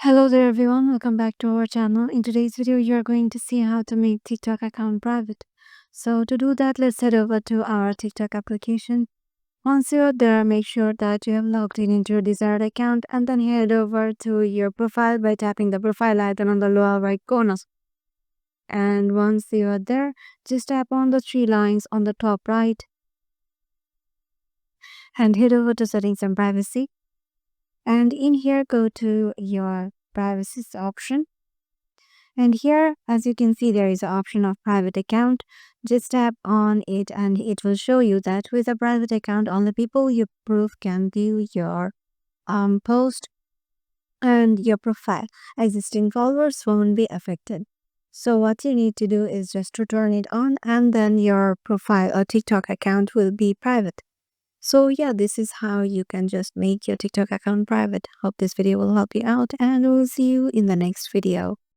Hello there everyone, welcome back to our channel. In today's video, you are going to see how to make TikTok account private. So to do that, let's head over to our TikTok application. Once you're there, make sure that you have logged in into your desired account and then head over to your profile by tapping the profile icon on the lower right corner. And once you are there, just tap on the three lines on the top right and head over to settings and privacy. And in here, go to your privacy option. And here, as you can see, there is an option of private account. Just tap on it and it will show you that with a private account, only people you approve can view your post and your profile. Existing followers won't be affected. So what you need to do is just to turn it on and then your profile or TikTok account will be private. So yeah, this is how you can just make your TikTok account private. Hope this video will help you out and we'll see you in the next video.